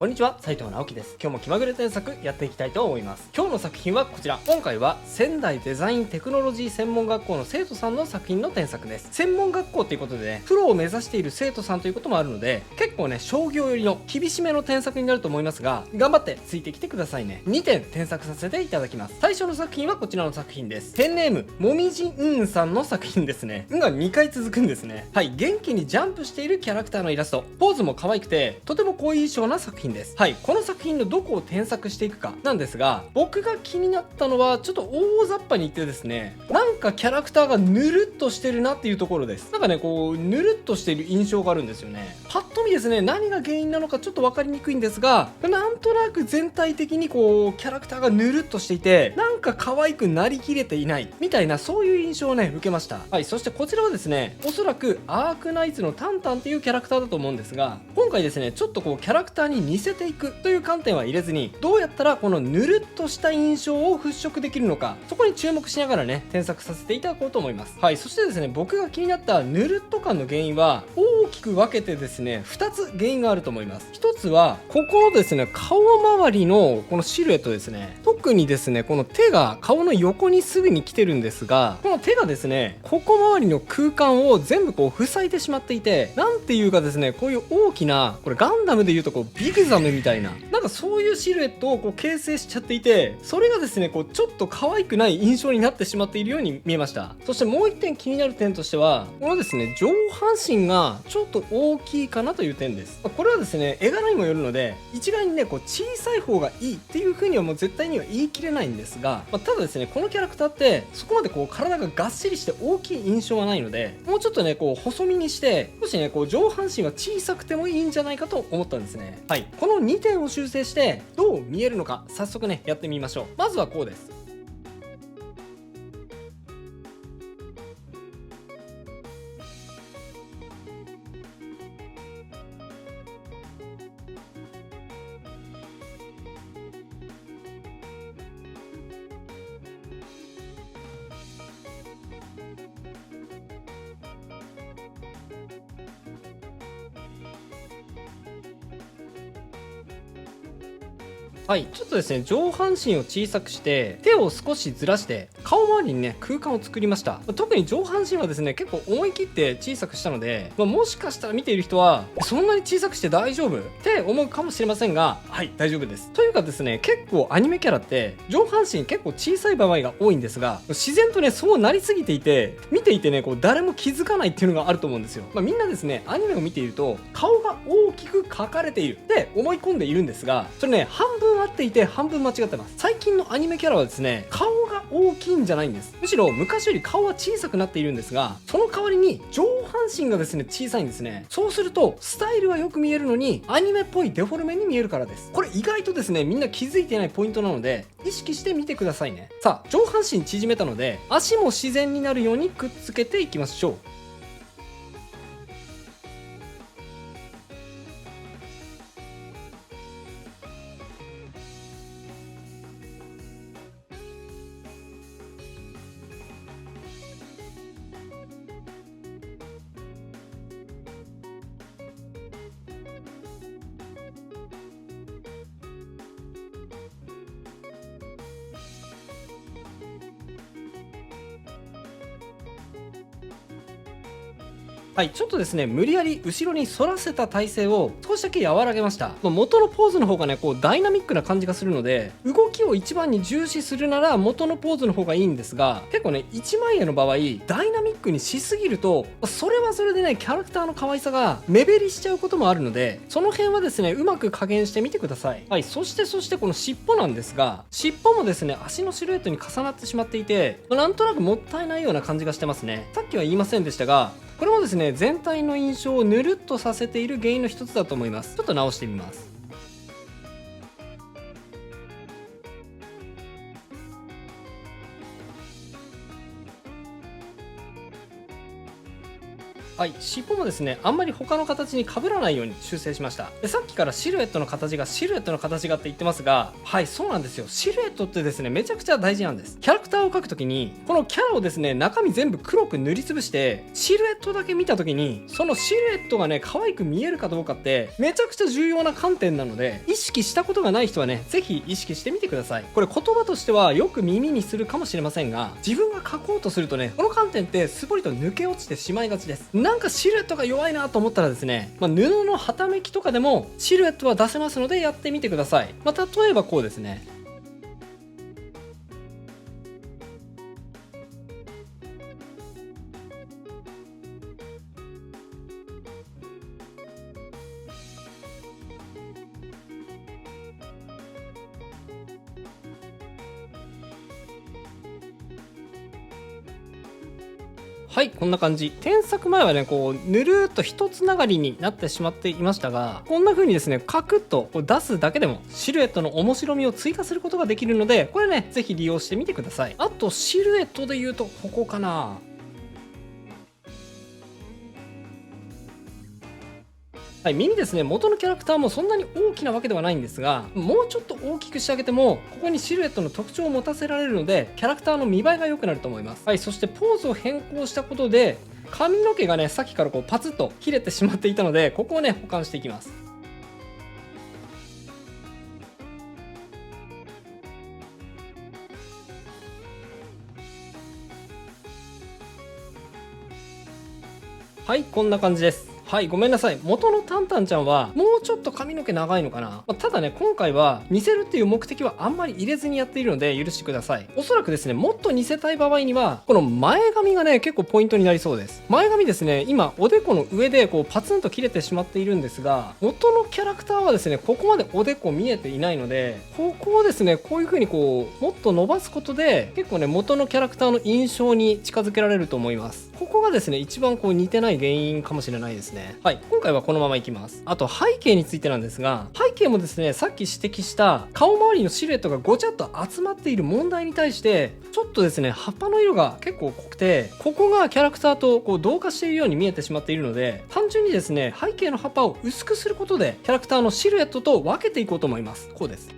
こんにちは、斉藤直樹です。今日も気まぐれ添削やっていきたいと思います。今日の作品はこちら。今回は仙台デザインテクノロジー専門学校の生徒さんの作品の添削です。専門学校ということでね、プロを目指している生徒さんということもあるので、結構ね、商業寄りの厳しめの添削になると思いますが、頑張ってついてきてくださいね。2点添削させていただきます。最初の作品はこちらの作品です。ペンネーム、もみじんさんの作品ですね。んが2回続くんですね。はい、元気にジャンプしているキャラクターのイラスト。ポーズも可愛くて、とても好印象な作品です。はい、この作品のどこを添削していくかなんですが、僕が気になったのはちょっと大雑把に言ってですね、なんかキャラクターがぬるっとしてるなっていうところです。なんかね、こうぬるっとしている印象があるんですよね。パッと見ですね、何が原因なのかちょっと分かりにくいんですが、なんとなく全体的にこうキャラクターがぬるっとしていて、なんか可愛くなりきれていないみたいな、そういう印象をね受けました。はい、そしてこちらはですね、おそらくアークナイツのタンタンっていうキャラクターだと思うんですが、今回ですね、ちょっとこうキャラクターに似せていくという観点は入れずに、どうやったらこのぬるっとした印象を払拭できるのか、そこに注目しながらね添削させていただこうと思います。はい、そしてですね、僕が気になったぬるっと感の原因は大きく分けてですね、2つ原因があると思います。1つはここのですね、顔周りのこのシルエットですね。特にですね、この手が顔の横にすぐに来てるんですが、この手がですね、ここ周りの空間を全部こう塞いでしまっていて、なんていうかですね、こういう大きな、これガンダムでいうとこうビグザムみたいな、なんかそういうシルエットをこう形成しちゃっていて、それがですね、こうちょっと可愛くない印象になってしまっているように見えました。そしてもう一点気になる点としては、このですね、上半身がちょっと大きいかなという点です。これはですね、絵柄にもよるので、一概にね、こう小さい方がいいっていう風にはもう絶対には言い切れないんですが、ただですね、このキャラクターってそこまでこう体ががっしりして大きい印象はないので、もうちょっとね、こう細身にして、少しね、こう上半身は小さくてもいいんじゃないかと思ったんですね。はい、この2点を修正してどう見えるのか、早速ねやってみましょう。まずはこうです。はい、ちょっとですね、上半身を小さくして手を少しずらして顔周りにね空間を作りました。特に上半身はですね、結構思い切って小さくしたので、もしかしたら見ている人はそんなに小さくして大丈夫って思うかもしれませんが、はい、大丈夫です。というかですね、結構アニメキャラって上半身結構小さい場合が多いんですが、自然とねそうなりすぎていて、見ていてねこう誰も気づかないっていうのがあると思うんですよ。みんなですね、アニメを見ていると顔が大きく描かれているって思い込んでいるんですが、それね、半分合っていて半分間違ってます。最近のアニメキャラはですね、顔が大きいんじゃないんです。むしろ昔より顔は小さくなっているんですが、その代わりに上半身がですね小さいんですね。そうするとスタイルはよく見えるのにアニメっぽいデフォルメに見えるからです。これ意外とですね、みんな気づいていないポイントなので意識してみてくださいね。さあ、上半身縮めたので足も自然になるようにくっつけていきましょう。はい、ちょっとですね、無理やり後ろに反らせた体勢を少しだけ和らげました。元のポーズの方がね、こうダイナミックな感じがするので、動きを一番に重視するなら元のポーズの方がいいんですが、結構ね、一枚絵の場合、ダイナミックにしすぎると、それはそれでね、キャラクターの可愛さが目減りしちゃうこともあるので、その辺はですね、うまく加減してみてください。はい、そしてこの尻尾なんですが、尻尾もですね、足のシルエットに重なってしまっていて、なんとなくもったいないような感じがしてますね。さっきは言いませんでしたが、これもですね、全体の印象をぬるっとさせている原因の一つだと思います。ちょっと直してみます。はい、尻尾もですね、あんまり他の形に被らないように修正しました。で、さっきからシルエットの形がって言ってますが、はい、そうなんですよ。シルエットってですね、めちゃくちゃ大事なんです。キャラクターを描くときに、このキャラをですね、中身全部黒く塗りつぶして、シルエットだけ見たときに、そのシルエットがね、可愛く見えるかどうかって、めちゃくちゃ重要な観点なので、意識したことがない人はね、ぜひ意識してみてください。これ言葉としてはよく耳にするかもしれませんが、自分が描こうとするとね、この観点ってすぽりと抜け落ちてしまいがちです。なんかシルエットが弱いなと思ったらですね、布のはためきとかでもシルエットは出せますのでやってみてください。例えばこうですね。はい、こんな感じ。添削前はね、こう、ぬるーっと一つながりになってしまっていましたが、こんな風にですね、カクッとこう出すだけでも、シルエットの面白みを追加することができるので、これね、ぜひ利用してみてください。あと、シルエットで言うと、ここかな。はい、耳ですね、元のキャラクターもそんなに大きなわけではないんですが、もうちょっと大きくしてあげても、ここにシルエットの特徴を持たせられるので、キャラクターの見栄えが良くなると思います。はい、そしてポーズを変更したことで、髪の毛がね、さっきからこうパツッと切れてしまっていたので、ここをね、保管していきます。はい、こんな感じです。はい、ごめんなさい。元のタンタンちゃんは、もうちょっと髪の毛長いのかな。ただね、今回は、似せるっていう目的はあんまり入れずにやっているので、許してください。おそらくですね、もっと似せたい場合には、この前髪がね、結構ポイントになりそうです。前髪ですね、今、おでこの上で、こう、パツンと切れてしまっているんですが、元のキャラクターはですね、ここまでおでこ見えていないので、ここをですね、こういう風にこう、もっと伸ばすことで、結構ね、元のキャラクターの印象に近づけられると思います。ここがですね、一番こう似てない原因かもしれないですね。はい、今回はこのままいきます。あと背景についてなんですが、背景もですね、さっき指摘した顔周りのシルエットがごちゃっと集まっている問題に対して、ちょっとですね、葉っぱの色が結構濃くて、ここがキャラクターとこう同化しているように見えてしまっているので、単純にですね、背景の葉っぱを薄くすることで、キャラクターのシルエットと分けていこうと思います。こうです。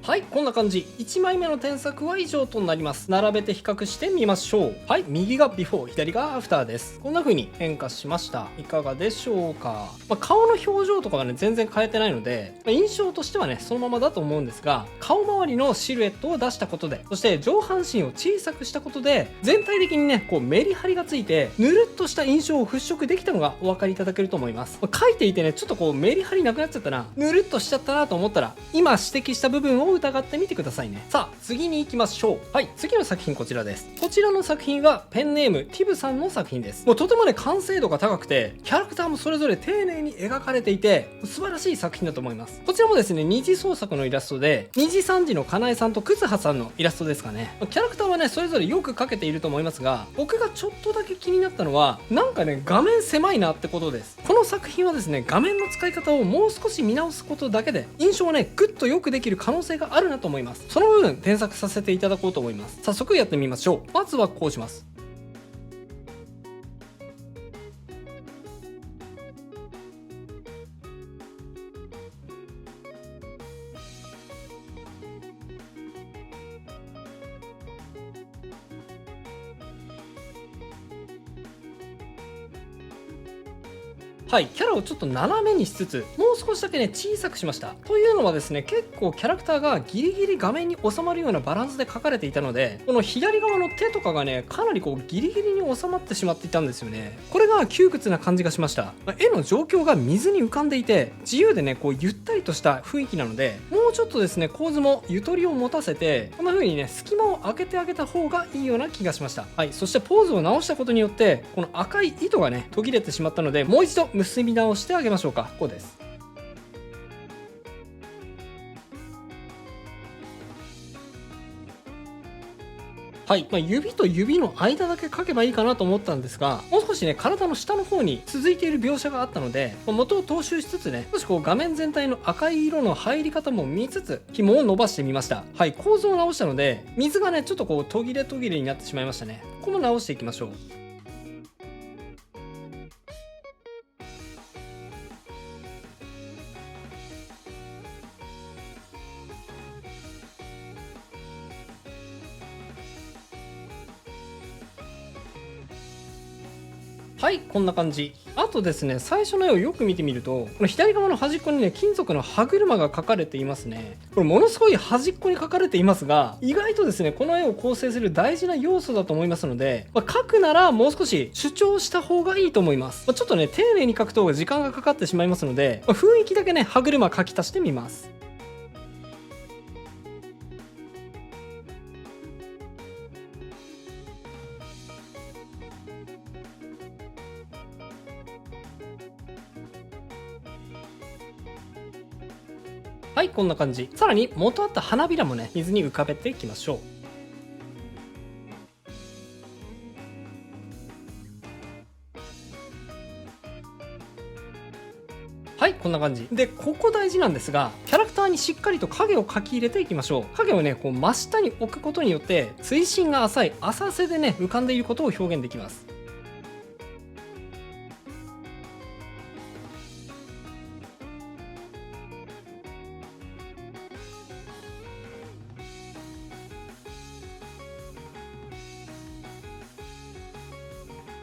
はい、こんな感じ。1枚目の添削は以上となります。並べて比較してみましょう。はい、右がビフォー、左がアフターです。こんな風に変化しました。いかがでしょうか。顔の表情とかはね、全然変えてないので、印象としてはね、そのままだと思うんですが、顔周りのシルエットを出したことで、そして上半身を小さくしたことで、全体的にね、こうメリハリがついて、ぬるっとした印象を払拭できたのがお分かりいただけると思います。書いていてね、ちょっとこうメリハリなくなっちゃったな、ぬるっとしちゃったなと思ったら、今指摘した部分を疑ってみてくださいね。さあ、次に行きましょう。はい、次の作品こちらです。こちらの作品はペンネームティブさんの作品です。もうとてもね、完成度が高くて、キャラクターもそれぞれ丁寧に描かれていて、素晴らしい作品だと思います。こちらもですね、二次創作のイラストで、二次三次のかなえさんとくずはさんのイラストですかね。キャラクターはね、それぞれよく描けていると思いますが、僕がちょっとだけ気になったのは、なんかね、画面狭いなってことです。この作品はですね、画面の使い方をもう少し見直すことだけで、印象をね、ぐっとよくできる可能性があるなと思います。その部分、添削させていただこうと思います。早速やってみましょう。まずはこうします。はい、キャラをちょっと斜めにしつつ、もう少しだけね、小さくしました。というのはですね、結構キャラクターがギリギリ画面に収まるようなバランスで描かれていたので、この左側の手とかがね、かなりこうギリギリに収まってしまっていたんですよね。これが窮屈な感じがしました。絵の状況が水に浮かんでいて、自由でね、こうゆったりとした雰囲気なので、もうちょっとですね、構図もゆとりを持たせて、こんな風にね、隙間を空けてあげた方がいいような気がしました。はい、そしてポーズを直したことによって、この赤い糸がね、途切れてしまったので、もう一度結び直してあげましょうか。こうです。はい、指と指の間だけ描けばいいかなと思ったんですが、もう少しね体の下の方に続いている描写があったので、元を踏襲しつつね、少しこう画面全体の赤い色の入り方も見つつ紐を伸ばしてみました。はい、構造を直したので水がねちょっとこう途切れ途切れになってしまいましたね。ここも直していきましょう。はい、こんな感じ。あとですね、最初の絵をよく見てみると、この左側の端っこにね、金属の歯車が描かれていますね。これものすごい端っこに描かれていますが、意外とですね、この絵を構成する大事な要素だと思いますので、描くならもう少し主張した方がいいと思います。ちょっとね、丁寧に描くと時間がかかってしまいますので、雰囲気だけね、歯車描き足してみます。はい、こんな感じ。さらに元あった花びらもね、水に浮かべていきましょう。はい、こんな感じで、ここ大事なんですが、キャラクターにしっかりと影を描き入れていきましょう。影をねこう真下に置くことによって水深が浅い浅瀬でね浮かんでいることを表現できます。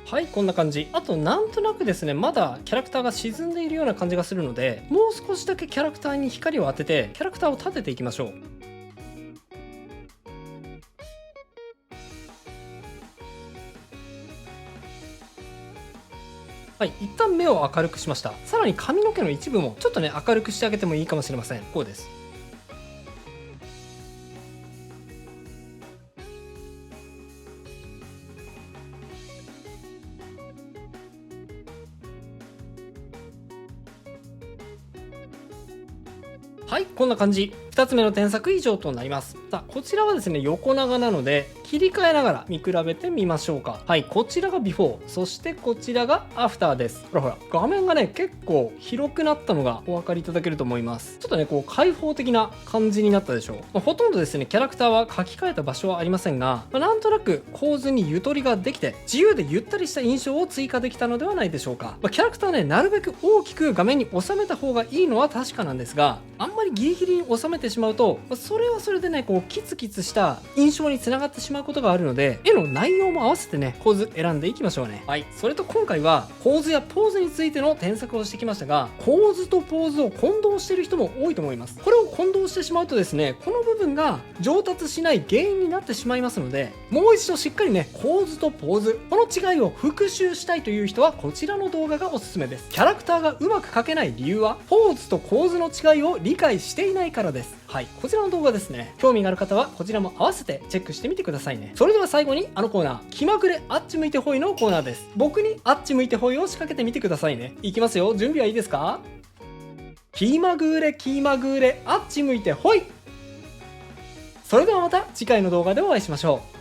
はい、こんな感じ。あとなんとなくですね、まだキャラクターが沈んでいるような感じがするので、もう少しだけキャラクターに光を当ててキャラクターを立てていきましょう。はい、一旦目を明るくしました。さらに髪の毛の一部もちょっとね明るくしてあげてもいいかもしれません。こうです。はい、こんな感じ。2つ目の添削以上となります。さあ、こちらはですね、横長なので、切り替えながら見比べてみましょうか。はい、こちらがビフォー、そしてこちらがアフターです。ほらほら、画面がね、結構広くなったのがお分かりいただけると思います。ちょっとね、こう、開放的な感じになったでしょう。ほとんどですね、キャラクターは書き換えた場所はありませんが、なんとなく構図にゆとりができて、自由でゆったりした印象を追加できたのではないでしょうか。キャラクターね、なるべく大きく画面に収めた方がいいのは確かなんですが、あんまりギリギリに収めてしまうと、それはそれでねこうキツキツした印象につながってしまうことがあるので、絵の内容も合わせてね構図選んでいきましょうね。はい、それと今回は構図やポーズについての添削をしてきましたが、構図とポーズを混同している人も多いと思います。これを混同してしまうとですね、この部分が上達しない原因になってしまいますので、もう一度しっかりね構図とポーズ、この違いを復習したいという人はこちらの動画がおすすめです。キャラクターがうまく描けない理由はポーズと構図の違いを理解していないからです。はい、こちらの動画ですね、興味がある方はこちらも合わせてチェックしてみてくださいね。それでは最後にあのコーナー、気まぐれあっち向いてほいのコーナーです。僕にあっち向いてほいを仕掛けてみてくださいね。いきますよ、準備はいいですか？気まぐれ気まぐれあっち向いてほい。それではまた次回の動画でお会いしましょう。